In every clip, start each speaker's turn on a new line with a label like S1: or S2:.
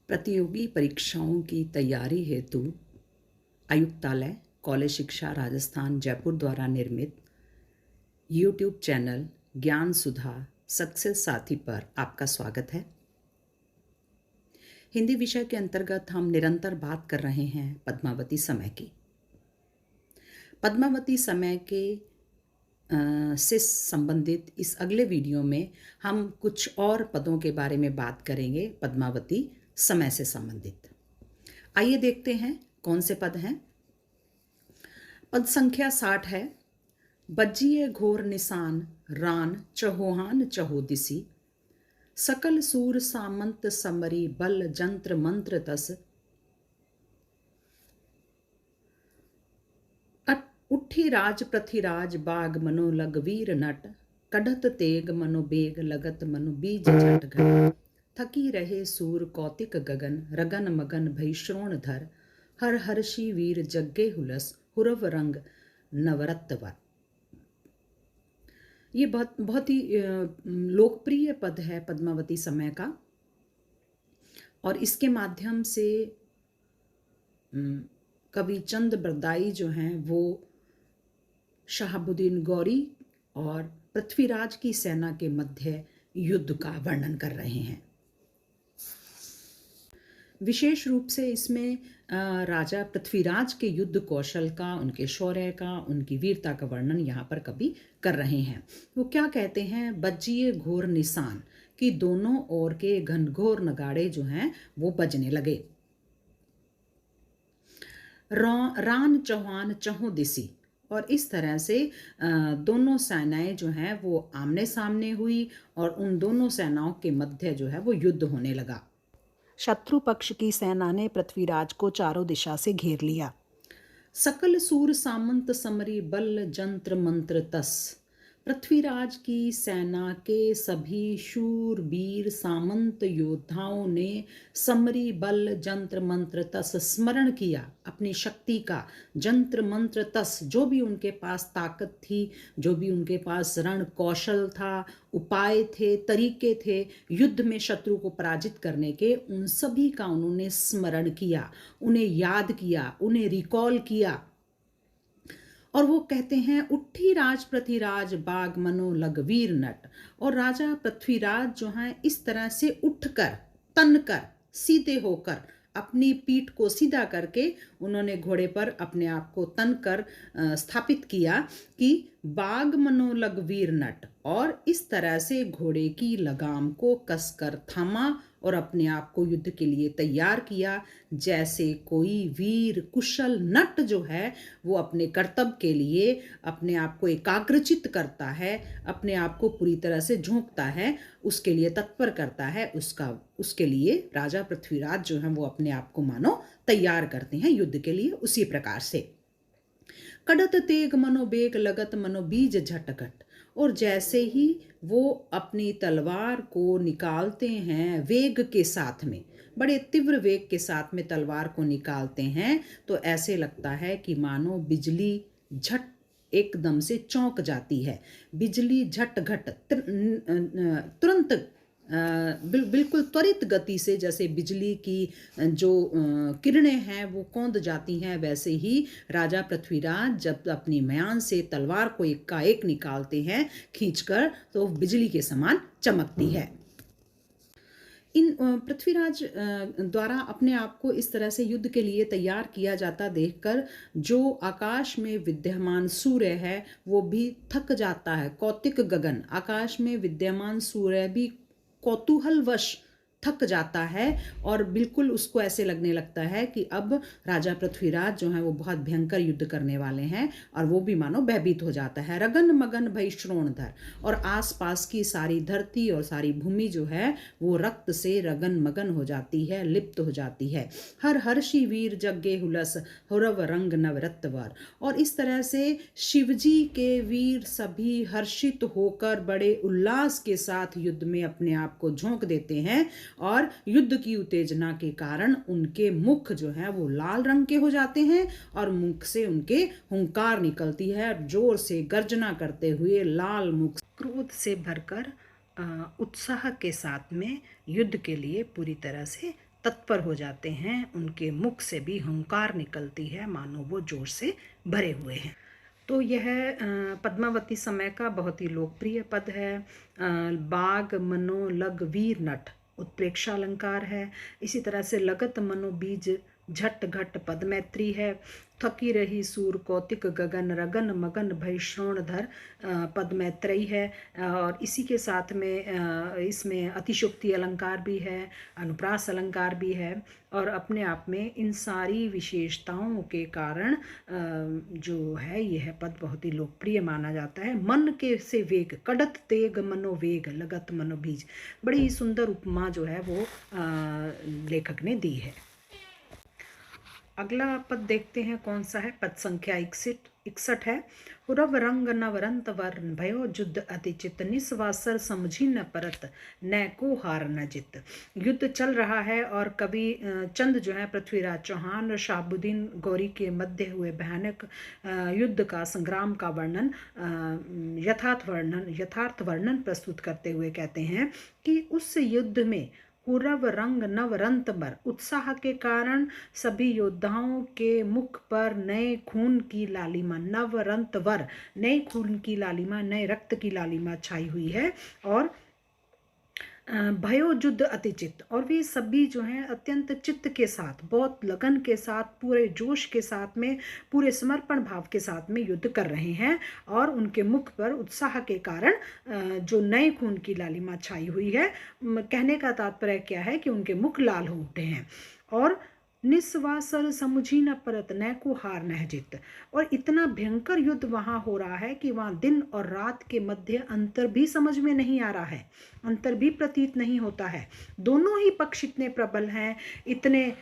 S1: प्रतियोगी परीक्षाओं की तैयारी हेतु आयुक्तालय कॉलेज शिक्षा राजस्थान जयपुर द्वारा निर्मित यूट्यूब चैनल ज्ञान सुधा सक्सेस साथी पर आपका स्वागत है। हिंदी विषय के अंतर्गत हम निरंतर बात कर रहे हैं पद्मावती समय की। पद्मावती समय के से संबंधित इस अगले वीडियो में हम कुछ और पदों के बारे में बात करेंगे पद्मावती समय से संबंधित। आइए देखते हैं कौन से पद हैं। पद संख्या 60 है। बज्जिए घोर निशान रान चहोहान चहोदिसी, सकल सूर सामंत समरी बल जंत्र मंत्र तस, उठी राज पृथ्वीराज बाग मनो लग वीर नट, कढ़त तेग मनो बेग लगत मनो बीज झट घट, थकी रहे सूर कौतिक गगन रगन मगन भई श्रोण धर, हर हर्षि वीर जग्गे हुलस हुरव रंग नवरत्वर। ये बहुत ही लोकप्रिय पद है पद्मावती समय का, और इसके माध्यम से कवि चंद बरदाई जो हैं वो शहाबुद्दीन गौरी और पृथ्वीराज की सेना के मध्य युद्ध का वर्णन कर रहे हैं। विशेष रूप से इसमें राजा पृथ्वीराज के युद्ध कौशल का, उनके शौर्य का, उनकी वीरता का वर्णन यहाँ पर कवि कर रहे हैं। वो क्या कहते हैं? बज्जिए घोर निशान, कि दोनों ओर के घनघोर नगाड़े जो हैं वो बजने लगे। रान चौहान चहुदिसी, और इस तरह से दोनों सेनाएं जो हैं वो आमने सामने हुई और उन दोनों सेनाओं के मध्य जो है वो युद्ध होने लगा।
S2: शत्रु पक्ष की सेना ने पृथ्वीराज को चारों दिशा से घेर लिया।
S1: सकल सूर सामंत समरी बल जंत्र मंत्र तस, पृथ्वीराज की सेना के सभी शूरवीर सामंत योद्धाओं ने समरी बल जंत्र मंत्र तस स्मरण किया, अपनी शक्ति का, जंत्र मंत्र तस, जो भी उनके पास ताकत थी, जो भी उनके पास रण कौशल था, उपाय थे, तरीके थे युद्ध में शत्रु को पराजित करने के, उन सभी का उन्होंने स्मरण किया, उन्हें याद किया, उन्हें रिकॉल किया। और वो कहते हैं उठी राज पृथ्वीराज बाग मनो लग वीर नट, और राजा पृथ्वीराज जो हैं इस तरह से उठकर, तनकर, सीधे होकर, अपनी पीठ को सीधा करके उन्होंने घोड़े पर अपने आप को तनकर स्थापित किया कि बाग मनो लग वीर नट, और इस तरह से घोड़े की लगाम को कसकर थामा और अपने आप को युद्ध के लिए तैयार किया, जैसे कोई वीर कुशल नट जो है वो अपने कर्तव्य के लिए अपने आप को एकाग्रचित करता है, अपने आप को पूरी तरह से झोंकता है, उसके लिए तत्पर करता है, उसके लिए राजा पृथ्वीराज जो हैं वो अपने आप को मानो तैयार करते हैं युद्ध के लिए। उसी प्रकार से कड़त तेग मनो बेग लगत मनो बीज झटघट, और जैसे ही वो अपनी तलवार को निकालते हैं वेग के साथ में, बड़े तीव्र वेग के साथ में तलवार को निकालते हैं, तो ऐसे लगता है कि मानो बिजली झट एकदम से चौंक जाती है। बिजली झट घट तुरंत बिल्कुल त्वरित गति से, जैसे बिजली की जो किरणें हैं वो कौंध जाती हैं, वैसे ही राजा पृथ्वीराज जब अपनी म्यान से तलवार को एकाएक निकालते हैं खींचकर, तो बिजली के समान चमकती है। इन पृथ्वीराज द्वारा अपने आप को इस तरह से युद्ध के लिए तैयार किया जाता देखकर जो आकाश में विद्यमान सूर्य है वो भी थक जाता है। कौतिक गगन, आकाश में विद्यमान सूर्य भी कौतूहलवश थक जाता है और बिल्कुल उसको ऐसे लगने लगता है कि अब राजा पृथ्वीराज जो हैं वो बहुत भयंकर युद्ध करने वाले हैं, और वो भी मानो भयभीत हो जाता है। रगन मगन भई श्रोणधर, और आसपास की सारी धरती और सारी भूमि जो है वो रक्त से रगन मगन हो जाती है, लिप्त हो जाती है। हर हर्षि वीर जग्गे हुलस हुरव रंग नवरत्वर, और इस तरह से शिवजी के वीर सभी हर्षित होकर बड़े उल्लास के साथ युद्ध में अपने आप को झोंक देते हैं, और युद्ध की उत्तेजना के कारण उनके मुख जो है वो लाल रंग के हो जाते हैं और मुख से उनके हुंकार निकलती है, जोर से गर्जना करते हुए लाल मुख क्रोध से भरकर उत्साह के साथ में युद्ध के लिए पूरी तरह से
S2: तत्पर हो जाते हैं, उनके मुख से भी हुंकार निकलती है, मानो वो जोश से भरे हुए हैं। तो यह पद्मावती समय का बहुत ही लोकप्रिय पद है। बाग मनो लग वीर नट उत्प्रेक्षा अलंकार है। इसी तरह से लगत मनो बीज झट घट पद मैत्री है। थकी रही सूर कौतिक गगन रगन मगन भय श्रोणधर पद मैत्रेयी है। और इसी के साथ में इसमें अतिशुक्ति अलंकार भी है, अनुप्रास अलंकार भी है। और अपने आप में इन सारी विशेषताओं के कारण जो है यह पद बहुत ही लोकप्रिय माना जाता है। मन के से वेग कड़त तेग मनोवेग लगत मनोबीज, बड़ी ही सुंदर उपमा जो है वो लेखक ने दी है। अगला पद देखते हैं कौन सा है। पद संख्या 61 है। हुरव रंग नवरंत वर्ण भयो जुद्ध अतिचित निस्वासर समझी न परत न को हार न जित। युद्ध चल रहा है और कवि चंद जो है पृथ्वीराज चौहान और शहाबुद्दीन गौरी के मध्य हुए भयानक युद्ध का, संग्राम का वर्णन, यथार्थ वर्णन प्रस्तुत करते हुए कहते हैं कि उस युद्ध में हुरव रंग नवरंत बर उत्साह के कारण सभी योद्धाओं के मुख पर नए खून की लालिमा, नवरंत वर नए खून की लालिमा, नए रक्त की लालिमा छाई हुई है। और भयो युद्ध अतिचित, और वे सभी जो हैं अत्यंत चित्त के साथ, बहुत लगन के साथ, पूरे जोश के साथ में, पूरे समर्पण भाव के साथ में युद्ध कर रहे हैं। और उनके मुख पर उत्साह के कारण जो नए खून की लालिमा छाई हुई है। कहने का तात्पर्य क्या है कि उनके मुख लाल हो उठे हैं। और निस्वासर समुझी न परत न को हार न जित, और इतना भयंकर युद्ध वहां हो रहा है कि वहां दिन और रात के मध्य अंतर भी समझ में नहीं आ रहा है, अंतर भी प्रतीत नहीं होता है। दोनों ही पक्ष इतने प्रबल हैं, इतने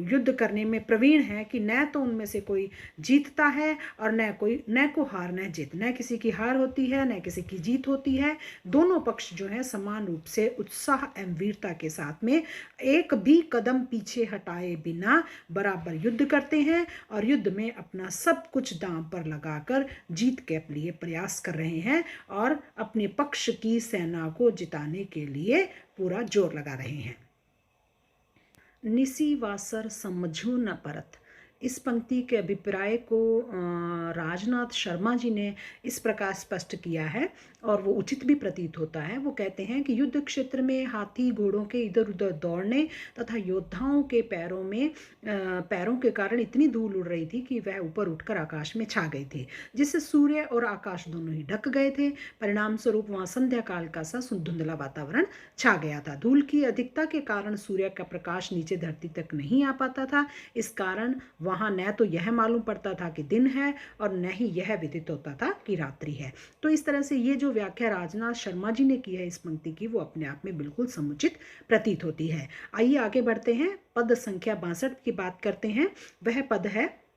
S2: युद्ध करने में प्रवीण हैं कि न तो उनमें से कोई जीतता है और न को हार न जीत, न किसी की हार होती है न किसी की जीत होती है। दोनों पक्ष जो है समान रूप से उत्साह एवं वीरता के साथ में एक भी कदम पीछे हटाए बिना बराबर युद्ध करते हैं और युद्ध में अपना सब कुछ दांव पर लगाकर जीत के लिए प्रयास कर रहे हैं और अपने पक्ष की सेना को जिताने के लिए पूरा जोर लगा रहे हैं। निसी वासर समझो न परत, इस पंक्ति के अभिप्राय को राजनाथ शर्मा जी ने इस प्रकार स्पष्ट किया है और वो उचित भी प्रतीत होता है। वो कहते हैं कि युद्ध क्षेत्र में हाथी घोड़ों के इधर उधर दौड़ने तथा योद्धाओं के पैरों के कारण इतनी धूल उड़ रही थी कि वह ऊपर उठकर आकाश में छा गई थी, जिससे सूर्य और आकाश दोनों ही ढक गए थे। परिणाम स्वरूप वहाँ संध्या काल का सा धुंधला वातावरण छा गया था। धूल की अधिकता के कारण सूर्य का प्रकाश नीचे धरती तक नहीं आ पाता था। इस कारण वहाँ न तो यह मालूम पड़ता था कि दिन है और न ही यह विदित होता था कि रात्रि है। तो इस तरह से ये जो व्याख्या राजनाथ शर्मा जी ने की है इस पंक्ति की, वो अपने आप में बिल्कुल समुचित प्रतीत होती है। आइए आगे बढ़ते हैं, पद संख्या 62 की बात करते हैं। वह पद है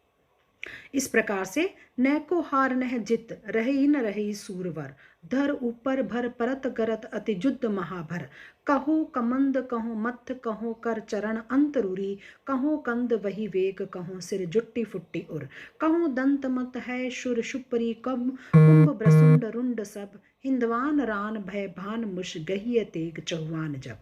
S2: इस प्रकार से। न को हार नह जित रही न रही सूरवर, धर ऊपर भर परत गरत अति जुद्ध महाभर। कहो कमंद कहो मत्थ कहो कर चरण अंतरुरी, कहो कंद वही वेग कहो सिर जुट्टी फुट्टी उर। कहो दंत मत है शुर शुपरी कब कुंभ ब्रसुंड रुंड सब, हिंदवान रान भय भान मुश गहिय तेग चौहान जब।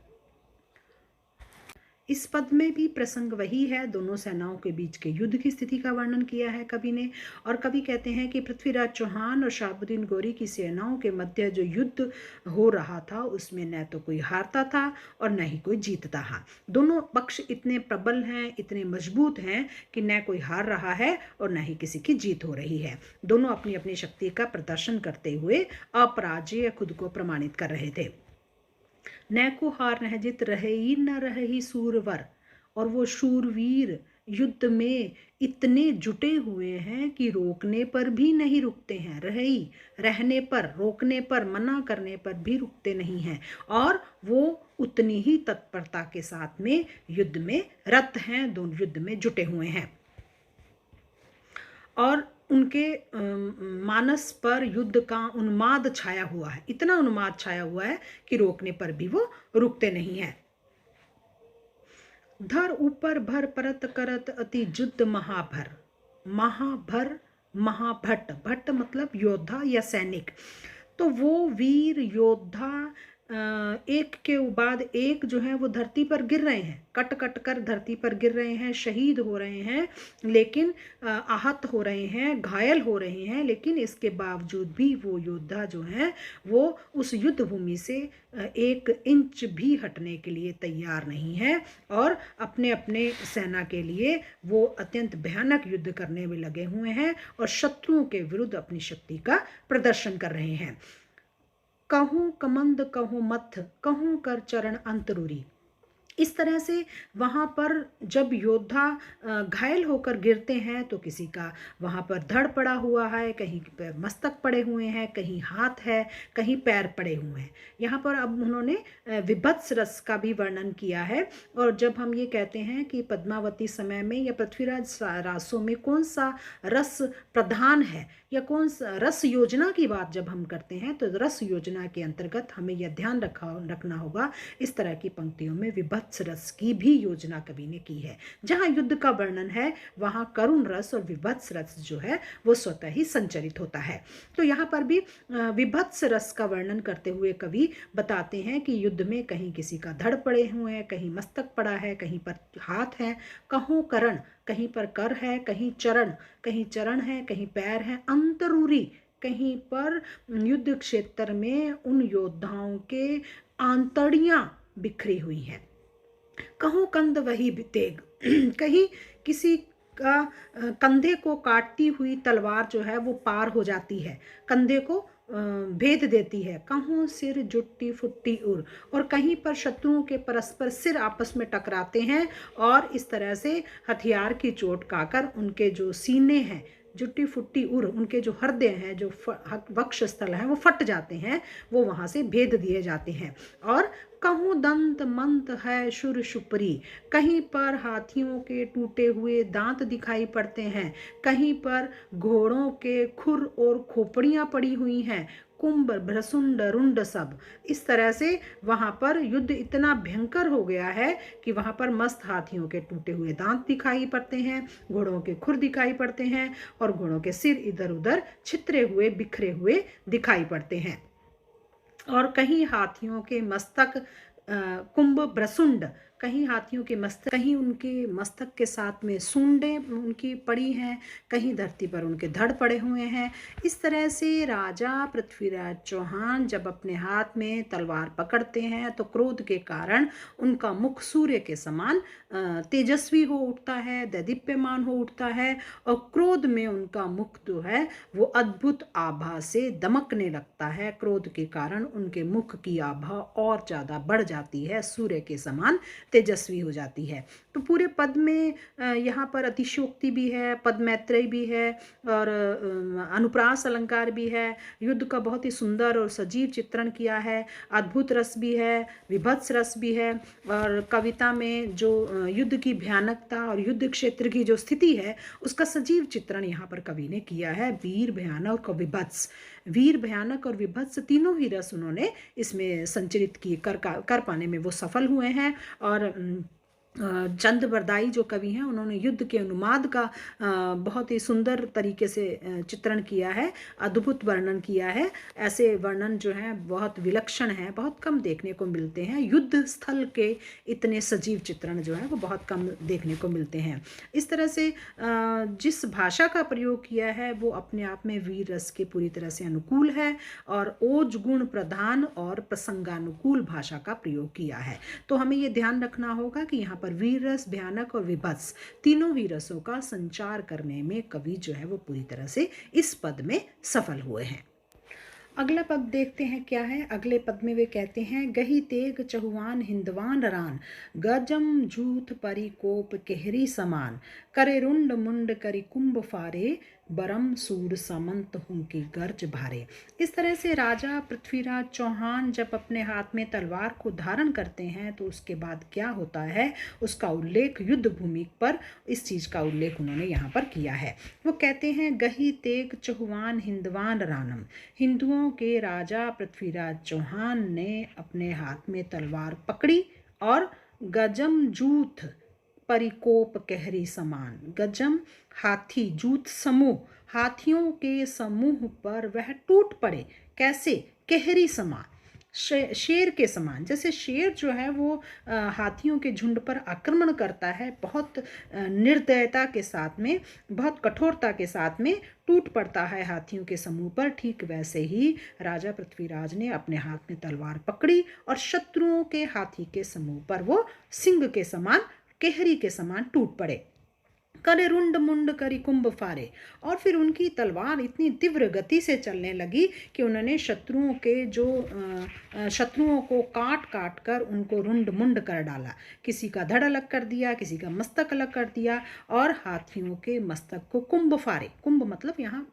S2: इस पद में भी प्रसंग वही है, दोनों सेनाओं के बीच के युद्ध की स्थिति का वर्णन किया है कवि ने। और कवि कहते हैं कि पृथ्वीराज चौहान और शहाबुद्दीन गौरी की सेनाओं के मध्य जो युद्ध हो रहा था उसमें न तो कोई हारता था और न ही कोई जीतता था। दोनों पक्ष इतने प्रबल हैं, इतने मजबूत हैं कि न कोई हार रहा है और न ही किसी की जीत हो रही है। दोनों अपनी अपनी शक्ति का प्रदर्शन करते हुए अपराजय खुद को प्रमाणित कर रहे थे। न को हार न जित रही न रही सूरवर, और वो शूरवीर युद्ध में इतने जुटे हुए हैं कि रोकने पर भी नहीं रुकते हैं। रहने पर, रोकने पर, मना करने पर भी रुकते नहीं हैं और वो उतनी ही तत्परता के साथ में युद्ध में रत हैं, दोनों युद्ध में जुटे हुए हैं। और उनके मानस पर युद्ध का उन्माद छाया हुआ है, इतना उन्माद छाया हुआ है कि रोकने पर भी वो रुकते नहीं हैं। धर ऊपर भर परत करत अति जुद्ध महाभर, महाभट्ट, भट्ट मतलब योद्धा या सैनिक। तो वो वीर योद्धा एक के बाद एक जो है वो धरती पर गिर रहे हैं, कट कट कर धरती पर गिर रहे हैं, शहीद हो रहे हैं, लेकिन आहत हो रहे हैं, घायल हो रहे हैं, लेकिन इसके बावजूद भी वो योद्धा जो हैं वो उस युद्ध भूमि से 1 इंच भी हटने के लिए तैयार नहीं है और अपने अपने सेना के लिए वो अत्यंत भयानक युद्ध करने में लगे हुए हैं और शत्रुओं के विरुद्ध अपनी शक्ति का प्रदर्शन कर रहे हैं। कहूँ कमंद कहूँ मथ, कहूँ कर चरण अंतरूरी। इस तरह से वहाँ पर जब योद्धा घायल होकर गिरते हैं तो किसी का वहाँ पर धड़ पड़ा हुआ है, कहीं पे मस्तक पड़े हुए हैं, कहीं हाथ है, कहीं पैर पड़े हुए हैं। यहाँ पर अब उन्होंने विभत्स रस का भी वर्णन किया है। और जब हम ये कहते हैं कि पद्मावती समय में या पृथ्वीराज रासों में कौन सा रस प्रधान है या कौन सा रस योजना की बात जब हम करते हैं तो रस योजना के अंतर्गत हमें यह ध्यान रखना होगा, इस तरह की पंक्तियों में विभत्स रस की भी योजना कवि ने की है। जहाँ युद्ध का वर्णन है वहाँ करुण रस और विभत्स रस जो है वो स्वतः ही संचरित होता है। तो यहाँ पर भी विभत्स रस का वर्णन करते हुए कवि बताते हैं कि युद्ध में कहीं किसी का धड़ पड़े हुए हैं, कहीं मस्तक पड़ा है, कहीं पर हाथ है, कहूँ करण, कहीं पर कर है, कहीं चरण है, कहीं पैर है, अंतरूरी, कहीं पर युद्ध क्षेत्र में उन योद्धाओं के आंतड़ियां बिखरी हुई हैं। कहूँ कंध वही तेग, कहीं किसी का कंधे को काटती हुई तलवार जो है वो पार हो जाती है, कंधे को भेद देती है। कहूँ सिर जुट्टी फुट्टी उर, और कहीं पर शत्रुओं के परस्पर सिर आपस में टकराते हैं और इस तरह से हथियार की चोट खाकर उनके जो सीने हैं, जुट्टी फुट्टी उर, उनके जो हृदय हैं, जो वक्ष स्थल है वो फट जाते हैं, वो वहाँ से भेद दिए जाते हैं। और कहूँ दंत मंत है शुर शुपरी, कहीं पर हाथियों के टूटे हुए दांत दिखाई पड़ते हैं, कहीं पर घोड़ों के खुर और खोपड़ियाँ पड़ी हुई हैं, कुंभ भ्रसुंड रुंड सब। इस तरह से वहाँ पर युद्ध इतना भयंकर हो गया है कि वहाँ पर मस्त हाथियों के टूटे हुए दांत दिखाई पड़ते हैं, घोड़ों के खुर दिखाई पड़ते हैं और घोड़ों के सिर इधर उधर छितरे हुए बिखरे हुए दिखाई पड़ते हैं। और कहीं हाथियों के मस्तक कुंभ ब्रसुंड, कहीं हाथियों के मस्तक, कहीं उनके मस्तक के साथ में सूंडें उनकी पड़ी हैं, कहीं धरती पर उनके धड़ पड़े हुए हैं। इस तरह से राजा पृथ्वीराज चौहान जब अपने हाथ में तलवार पकड़ते हैं तो क्रोध के कारण उनका मुख सूर्य के समान तेजस्वी हो उठता है, दैदीप्यमान हो उठता है और क्रोध में उनका मुख जो है वो अद्भुत आभा से दमकने लगता है। क्रोध के कारण उनके मुख की आभा और ज़्यादा बढ़ जाती है, सूर्य के समान तेजस्वी हो जाती है। तो पूरे पद में यहाँ पर अतिशयोक्ति भी है, पद मैत्रेय भी है और अनुप्रास अलंकार भी है। युद्ध का बहुत ही सुंदर और सजीव चित्रण किया है, अद्भुत रस भी है, विभत्स रस भी है और कविता में जो युद्ध की भयानकता और युद्ध क्षेत्र की जो स्थिति है उसका सजीव चित्रण यहाँ पर कवि ने किया है। वीर, भयानक और विभत्स, वीर, भयानक और विभत्स तीनों ही रस उन्होंने इसमें संचरित किए, कर पाने में वो सफल हुए हैं। और चंद बरदाई जो कवि हैं उन्होंने युद्ध के अनुमाद का बहुत ही सुंदर तरीके से चित्रण किया है, अद्भुत वर्णन किया है। ऐसे वर्णन जो हैं बहुत विलक्षण हैं, बहुत कम देखने को मिलते हैं। युद्ध स्थल के इतने सजीव चित्रण जो है वो बहुत कम देखने को मिलते हैं। इस तरह से जिस भाषा का प्रयोग किया है वो अपने आप में वीर रस के पूरी तरह से अनुकूल है और ओज गुण प्रधान और प्रसंगानुकूल भाषा का प्रयोग किया है। तो हमें ये ध्यान रखना होगा कि यहाँ पर वीर रस, भयानक और विभत्स तीनों ही रसों का संचार करने में कवि जो है वो पूरी तरह से इस पद में सफल हुए हैं। अगला पद देखते हैं क्या है। अगले पद में वे कहते हैं गही तेग चहुआन हिंदवान रान, गजम जूथ परिकोप केहरी समान, करे रुंड मुंड करी कुंभ फारे, बरम सूर सामंत हूँ की गर्ज भारे। इस तरह से राजा पृथ्वीराज चौहान जब अपने हाथ में तलवार को धारण करते हैं तो उसके बाद क्या होता है उसका उल्लेख युद्ध भूमि पर इस चीज़ का उल्लेख उन्होंने यहाँ पर किया है। वो कहते हैं गही तेग चहुआन हिंदवान रानम, हिंदुओं के राजा पृथ्वीराज चौहान ने अपने हाथ में तलवार पकड़ी और गजम जूथ परिकोप कहरी समान, गजम हाथी, जूथ समूह, हाथियों के समूह पर वह टूट पड़े, कैसे, कहरी समान। शेर के समान। जैसे शेर जो है वो हाथियों के झुंड पर आक्रमण करता है, बहुत निर्दयता के साथ में, बहुत कठोरता के साथ में टूट पड़ता है हाथियों के समूह पर। ठीक वैसे ही राजा पृथ्वीराज ने अपने हाथ में तलवार पकड़ी और शत्रुओं के हाथी के समूह पर वो सिंह के समान, केहरी के समान टूट पड़े। करे रुंड मुंड करी कुंभ फारे। और फिर उनकी तलवार इतनी तीव्र गति से चलने लगी कि उन्होंने शत्रुओं को काट काट कर उनको रुंड मुंड कर डाला। किसी का धड़ अलग कर दिया, किसी का मस्तक अलग कर दिया, और हाथियों के मस्तक को कुंभ फारे। कुंभ मतलब यहाँ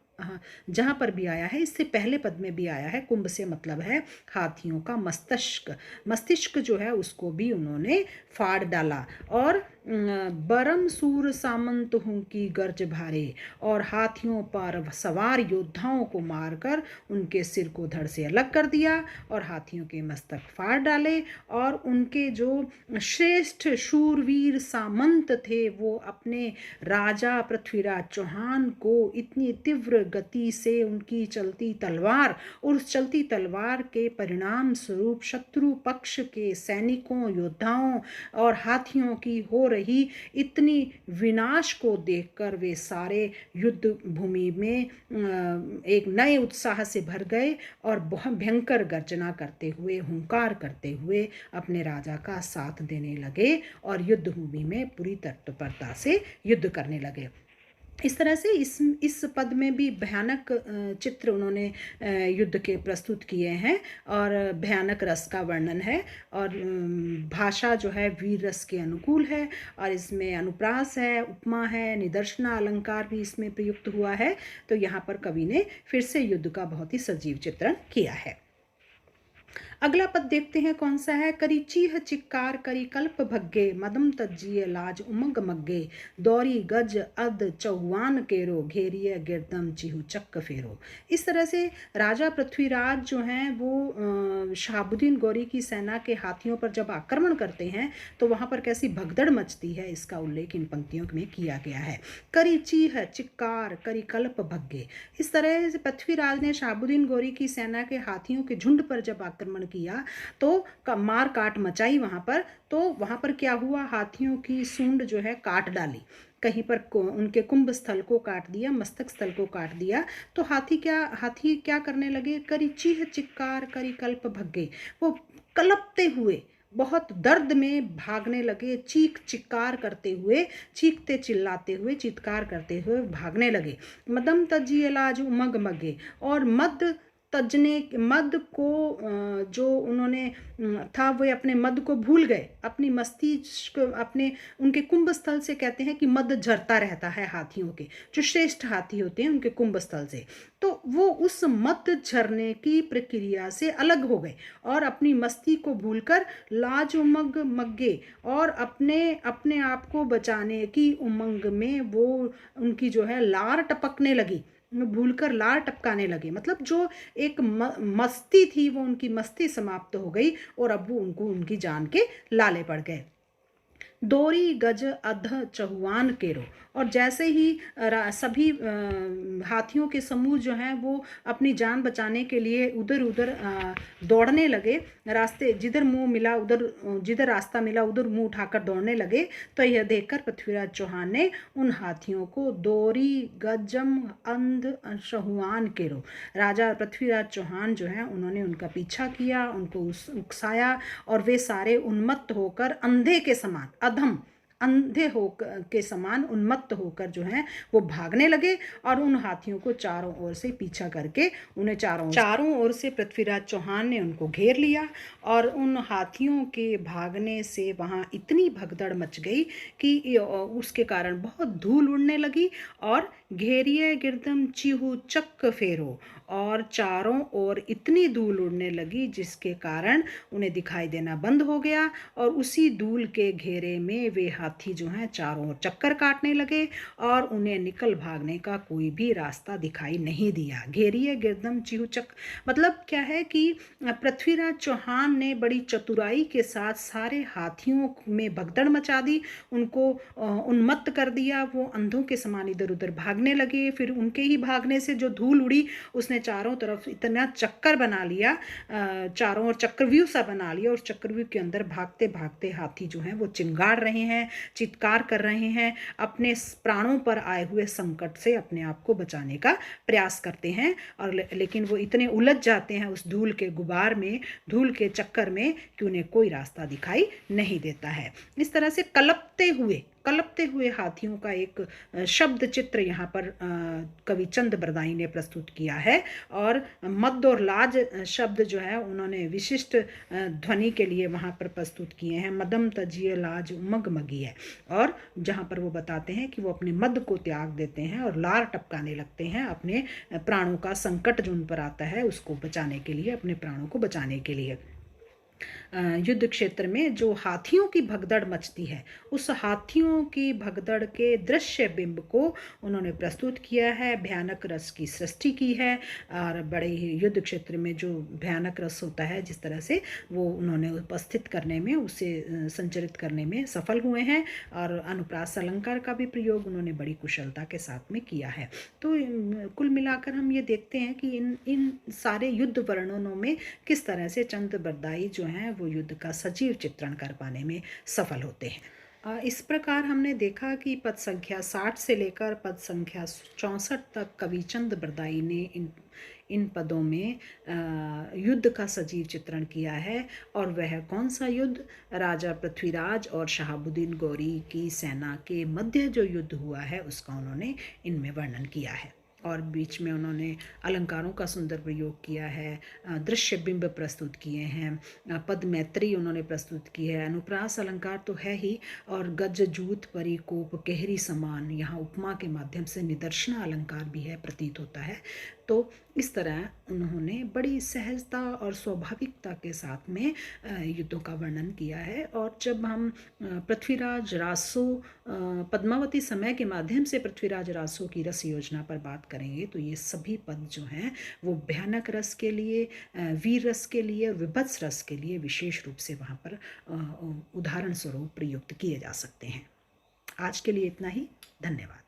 S2: जहाँ पर भी आया है, इससे पहले पद में भी आया है, कुंभ से मतलब है हाथियों का मस्तिष्क। मस्तिष्क जो है उसको भी उन्होंने फाड़ डाला। और बरम सूर सामंत हूँ की गर्ज भारे, और हाथियों पर सवार योद्धाओं को मारकर उनके सिर को धड़ से अलग कर दिया और हाथियों के मस्तक फाड़ डाले। और उनके जो श्रेष्ठ शूरवीर सामंत थे वो अपने राजा पृथ्वीराज चौहान को इतनी तीव्र गति से उनकी चलती तलवार, और उस चलती तलवार के परिणाम स्वरूप शत्रु पक्ष के सैनिकों, योद्धाओं और हाथियों की हो रही इतनी विनाश को देखकर वे सारे युद्ध भूमि में एक नए उत्साह से भर गए और बहुत भयंकर गर्जना करते हुए, हुंकार करते हुए अपने राजा का साथ देने लगे और युद्ध भूमि में पूरी तत्परता से युद्ध करने लगे। इस तरह से इस पद में भी भयानक चित्र उन्होंने युद्ध के प्रस्तुत किए हैं और भयानक रस का वर्णन है। और भाषा जो है वीर रस के अनुकूल है, और इसमें अनुप्रास है, उपमा है, निदर्शना अलंकार भी इसमें प्रयुक्त हुआ है। तो यहाँ पर कवि ने फिर से युद्ध का बहुत ही सजीव चित्रण किया है। अगला पद देखते हैं कौन सा है। करी चीह चिक्कार करी कल्प भग्गे, मदम तज्जिए लाज उमंग मग्गे, दौरी गज अद चौहान केरो, घेरिए गिरदम चिहु चक्क फेरो। इस तरह से राजा पृथ्वीराज जो हैं वो शहाबुद्दीन गौरी की सेना के हाथियों पर जब आक्रमण करते हैं तो वहाँ पर कैसी भगदड़ मचती है, इसका उल्लेख इन पंक्तियों में किया गया है। करी चीह चिक्कार करी कल्प भग्गे। इस तरह से पृथ्वीराज ने शहाबुद्दीन गौरी की सेना के हाथियों के झुंड पर जब आक्रमण किया तो मार काट मचाई वहां पर। तो वहां पर क्या हुआ, हाथियों की सूंड जो है काट डाली, कहीं पर उनके कुंभ स्थल को काट दिया, मस्तक स्थल को काट दिया। तो हाथी क्या करने लगे, करी चीह चिक्कार करी कल्प भग्गे, वो कलपते हुए बहुत दर्द में भागने लगे, चीख चिक्कार करते हुए, चीखते चिल्लाते हुए, चित्कार करते हुए भागने लगे। मदम तजी इलाज उमग मगे, और मद को जो उन्होंने था वो अपने मद को भूल गए, अपनी मस्तिष्क अपने उनके कुंभ स्थल से कहते हैं कि मद झरता रहता है हाथियों के, जो श्रेष्ठ हाथी होते हैं उनके कुंभ स्थल से। तो वो उस मद झरने की प्रक्रिया से अलग हो गए और अपनी मस्ती को भूलकर लाज उमंग मग्गे, और अपने आप को बचाने की उमंग में वो उनकी जो है लार टपकने लगी, भूलकर लार टपकाने लगे। मतलब जो एक मस्ती थी वो उनकी मस्ती समाप्त हो गई और अब वो उनकी जान के लाले पड़ गए। दोरी गज अध चहुआन केरो, और जैसे ही सभी हाथियों के समूह जो हैं वो अपनी जान बचाने के लिए उधर उधर दौड़ने लगे, रास्ते जिधर रास्ता मिला उधर मुंह उठाकर दौड़ने लगे। तो यह देखकर पृथ्वीराज चौहान ने उन हाथियों को दोरी गजम अंध चहुआन केरो, राजा पृथ्वीराज चौहान जो है उन्होंने उनका पीछा किया, उनको उकसाया, और वे सारे उन्मत्त होकर अंधे के समान, अधम अंधे हो के समान उन्मत्त होकर जो है वो भागने लगे, और उन हाथियों को चारों ओर से पीछा करके उन्हें चारों ओर से पृथ्वीराज चौहान ने उनको घेर लिया। और उन हाथियों के भागने से वहाँ इतनी भगदड़ मच गई कि उसके कारण बहुत धूल उड़ने लगी, और घेरिए गिरदम चिहू चक्क फेरो, और चारों ओर इतनी धूल उड़ने लगी जिसके कारण उन्हें दिखाई देना बंद हो गया, और उसी धूल के घेरे में वे हाथी जो हैं चारों ओर चक्कर काटने लगे और उन्हें निकल भागने का कोई भी रास्ता दिखाई नहीं दिया। घेरिए गिरदम चिहू चक्क मतलब क्या है कि पृथ्वीराज चौहान ने बड़ी चतुराई के साथ सारे हाथियों में भगदड़ मचा दी, उनको उन्मत्त कर दिया, वो अंधों के समान इधर उधर भागने लगे। फिर उनके ही भागने से जो धूल उड़ी उसने उसने चारों तरफ इतना चक्कर बना लिया, चारों ओर चक्रव्यूह सा बना लिया, और चक्रव्यूह के अंदर भागते भागते हाथी जो हैं वो चिंगाड़ रहे हैं, चित्कार कर रहे हैं, अपने प्राणों पर आए हुए संकट से अपने आप को बचाने का प्रयास करते हैं। और लेकिन वो इतने उलझ जाते हैं उस धूल के गुबार में, धूल के चक्कर में, कि उन्हें कोई रास्ता दिखाई नहीं देता है। इस तरह से कलपते हुए हाथियों का एक शब्द चित्र यहाँ पर कवि चंद बरदाई ने प्रस्तुत किया है। और मद और लाज शब्द जो है उन्होंने विशिष्ट ध्वनि के लिए वहाँ पर प्रस्तुत किए हैं। मदम तजिए लाज उमग मगी है, और जहाँ पर वो बताते हैं कि वो अपने मद को त्याग देते हैं और लार टपकाने लगते हैं अपने प्राणों का संकट जो उन पर आता है उसको बचाने के लिए, अपने प्राणों को बचाने के लिए। युद्ध क्षेत्र में जो हाथियों की भगदड़ मचती है, उस हाथियों की भगदड़ के दृश्य बिंब को उन्होंने प्रस्तुत किया है, भयानक रस की सृष्टि की है। और बड़े ही युद्ध क्षेत्र में जो भयानक रस होता है, जिस तरह से वो उन्होंने उपस्थित करने में, उसे संचरित करने में सफल हुए हैं। और अनुप्रास अलंकार का भी प्रयोग उन्होंने बड़ी कुशलता के साथ में किया है। तो कुल मिलाकर हम ये देखते हैं कि इन सारे युद्ध वर्णनों में किस तरह से चंद बरदाई जो हैं वो युद्ध का सजीव चित्रण कर पाने में सफल होते हैं। इस प्रकार हमने देखा कि पद संख्या 60 से लेकर पद संख्या 64 तक कवि चंद बरदाई ने इन पदों में युद्ध का सजीव चित्रण किया है। और वह कौन सा युद्ध? राजा पृथ्वीराज और शहाबुद्दीन गौरी की सेना के मध्य जो युद्ध हुआ है उसका उन्होंने इनमें वर्णन किया है। और बीच में उन्होंने अलंकारों का सुंदर प्रयोग किया है, दृश्य बिंब प्रस्तुत किए हैं, पद मैत्री उन्होंने प्रस्तुत की है, अनुप्रास अलंकार तो है ही, और गज जूत परिकोप केहरी समान, यहाँ उपमा के माध्यम से निदर्शना अलंकार भी है, प्रतीत होता है। तो इस तरह उन्होंने बड़ी सहजता और स्वाभाविकता के साथ में युद्धों का वर्णन किया है। और जब हम पृथ्वीराज रासो पद्मावती समय के माध्यम से पृथ्वीराज रासो की रस योजना पर बात करेंगे तो ये सभी पद जो हैं वो भयानक रस के लिए, वीर रस के लिए और विभत्स रस के लिए विशेष रूप से वहाँ पर उदाहरण स्वरूप प्रयुक्त किए जा सकते हैं। आज के लिए इतना ही। धन्यवाद।